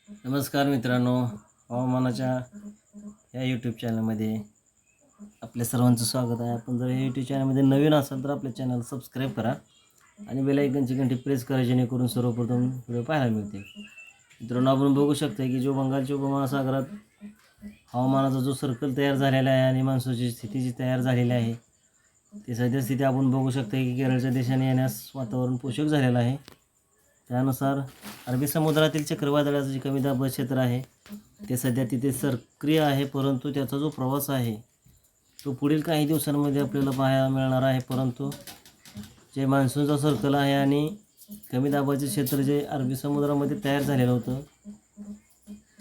नमस्कार मित्रांनो, हवामानाच्या या यूट्यूब चॅनलमध्ये आपल्या सर्वांचं स्वागत आहे. आपण जर या यूट्यूब चॅनलमध्ये नवीन असाल तर आपल्या चॅनल सबस्क्राईब करा आणि बेल आयकनची घंटी प्रेस करा, जेणेकरून सर्वप्रथम व्हिडिओ पाहायला मिळतील. मित्रांनो, आपण बघू शकता की जो बंगालच्या उपमहासागरात हवामानाचा जो सर्कल तयार झालेला आहे आणि मान्सूनची स्थिती जी तयार झालेली आहे, ती सद्यस्थिती आपण बघू शकता की केरळच्या दिशेने येण्यास वातावरण पोषक झालेलं आहे. त्यानुसार अरबी समुद्रातील चक्रीवादळाचं जे कमी दाब क्षेत्र आहे ते सध्या तिथे सक्रिय आहे, परंतु त्याचा जो प्रवास आहे तो पुढील काही दिवसांमध्ये आपल्याला पाहायला मिळणार आहे. परंतु जे मान्सूनचा सर्कल आहे आणि कमी दाबाचे क्षेत्र जे अरबी समुद्रामध्ये तयार झालेलं होतं,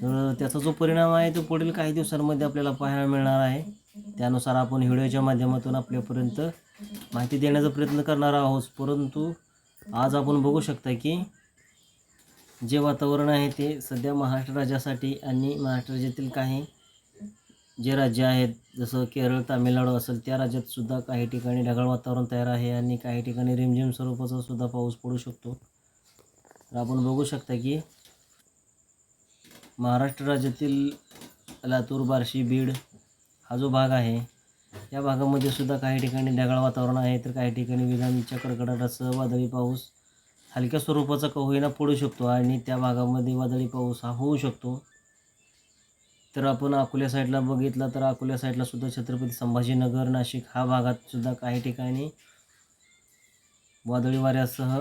तर त्याचा जो परिणाम आहे तो पुढील काही दिवसांमध्ये आपल्याला पाहायला मिळणार आहे. त्यानुसार आपण व्हिडिओच्या माध्यमातून आपल्यापर्यंत माहिती देण्याचा प्रयत्न करणार आहोत. परंतु आज आपण बघू शकता की जे वातावरण आहे ते सध्या महाराष्ट्र राज्यासाठी आणि महाराष्ट्र राज्यातील काही जे राज्य आहेत जसं केरळ, तामिळनाडू असेल त्या राज्यात सुद्धा काही ठिकाणी ढगाळ वातावरण तयार आहे आणि काही ठिकाणी रिमझिम स्वरूपाचा सुद्धा पाऊस पडू शकतो. तर आपण बघू शकता की महाराष्ट्र राज्यातील लातूर, बार्शी, बीड हा जो भाग आहे या भागामध्ये सुद्धा काही ठिकाणी ढगाळ वातावरण आहे, तर काही ठिकाणी विजांच्या कडकडाटासह वादळी पाऊस हलक्या स्वरूपाचा का होईना पडू शकतो आणि त्या भागामध्ये वादळी पाऊस हा होऊ शकतो. तर आपण अकोल्या साईडला बघितला तर अकोल्या साईडला सुद्धा छत्रपती संभाजीनगर, नाशिक हा भागात सुद्धा काही ठिकाणी वादळी वाऱ्यासह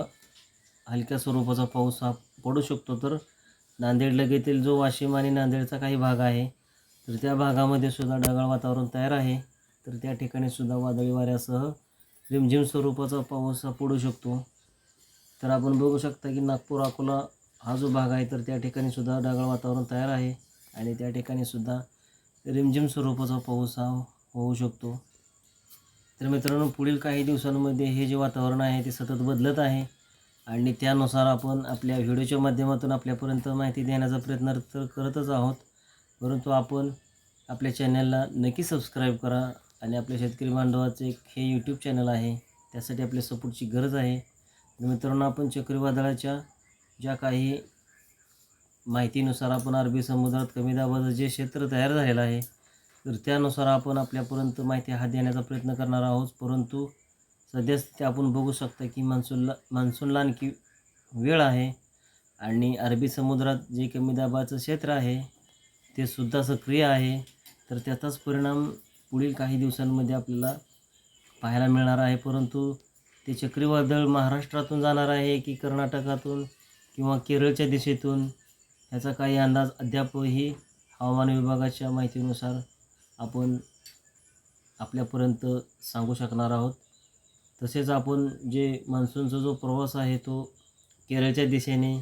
हलक्या स्वरूपाचा पाऊस हा पडू शकतो. तर नांदेड लगेतील जो वाशिम आणि नांदेडचा काही भाग आहे तर त्या भागामध्ये सुद्धा ढगाळ वातावरण तयार आहे, तर त्या ठिकाणी सुद्धा वादळी वाऱ्यासह रिमझिम स्वरूपाचा पाऊस हा पडू शकतो. तर आपण बघू शकता की नागपूर, अकोला हा जो भाग आहे तर त्या ठिकाणी सुद्धा ढगाळ वातावरण तयार आहे आणि त्या ठिकाणी सुद्धा रिमझिम स्वरूपाचा पाऊस हा होऊ शकतो. तर मित्रांनो, पुढील काही दिवसांमध्ये हे जे वातावरण आहे ते सतत बदलत आहे आणि त्यानुसार आपण आपल्या व्हिडिओच्या माध्यमातून आपल्यापर्यंत माहिती देण्याचा प्रयत्न तर करतच आहोत. परंतु आपण आपल्या चॅनलला नक्की सबस्क्राईब करा आणि आपल्या शेतकरी बांधवाचं एक हे यूट्यूब चॅनल आहे, त्यासाठी आपल्या सपोर्टची गरज आहे. तर मित्रांनो, आपण चक्रीवादळाच्या ज्या काही माहितीनुसार आपण अरबी समुद्रात कमी दाबाचं जे क्षेत्र तयार झालेलं आहे तर त्यानुसार आपण आपल्यापर्यंत माहिती हा देण्याचा प्रयत्न करणार आहोत. परंतु सध्याच ते आपण बघू शकता की मान्सूनला आणखी वेळ आहे आणि अरबी समुद्रात जे कमी दाबाचं क्षेत्र आहे ते सुद्धा सक्रिय आहे, तर त्याचाच परिणाम पुढील काही दिवसांमध्ये आपल्याला पाहायला मिळणार आहे. परंतु ते चक्रीवादळ महाराष्ट्रातून जाणार आहे की कर्नाटकातून किंवा केरळच्या दिशेतून ह्याचा काही अंदाज अद्यापही हवामान विभागाच्या माहितीनुसार आपण आपल्यापर्यंत सांगू शकणार आहोत. तसेच आपण जे मान्सूनचा जो प्रवास आहे तो केरळच्या दिशेने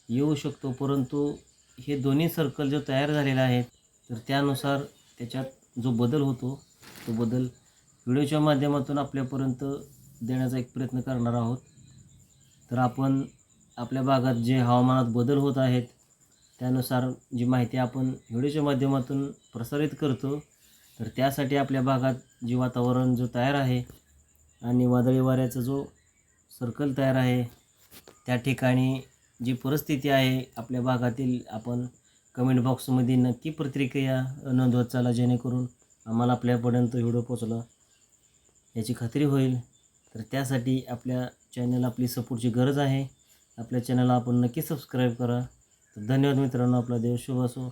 येऊ शकतो, परंतु हे दोन्ही सर्कल जो तयार झालेला आहे तर त्यानुसार त्याच्यात जो बदल होतो तो बदल व्हिडिओच्या माध्यमातून आपल्यापर्यंत देण्याचा एक प्रयत्न करणार आहोत. तर आपण आपल्या भागात जे हवामानात बदल होत आहेत त्यानुसार जी माहिती आपण व्हिडिओच्या माध्यमातून प्रसारित करतो, तर त्यासाठी आपल्या भागात जे वातावरण जो तयार आहे आणि वादळी वाऱ्याचा जो सर्कल तयार आहे त्या ठिकाणी जी परिस्थिती आहे आपल्या भागातील आपण कमेंट बॉक्समध्ये नक्की प्रतिक्रिया नोंदवत चला, जेणेकरून आम्हाला आपल्यापर्यंत व्हिडिओ पोचला याची खात्री होईल. तर त्यासाठी आपल्या चॅनल आपली सपोर्टची गरज आहे. आपल्या चॅनलला आपण नक्की सबस्क्राईब करा. तर धन्यवाद मित्रांनो, आपला दिवस शुभ असो.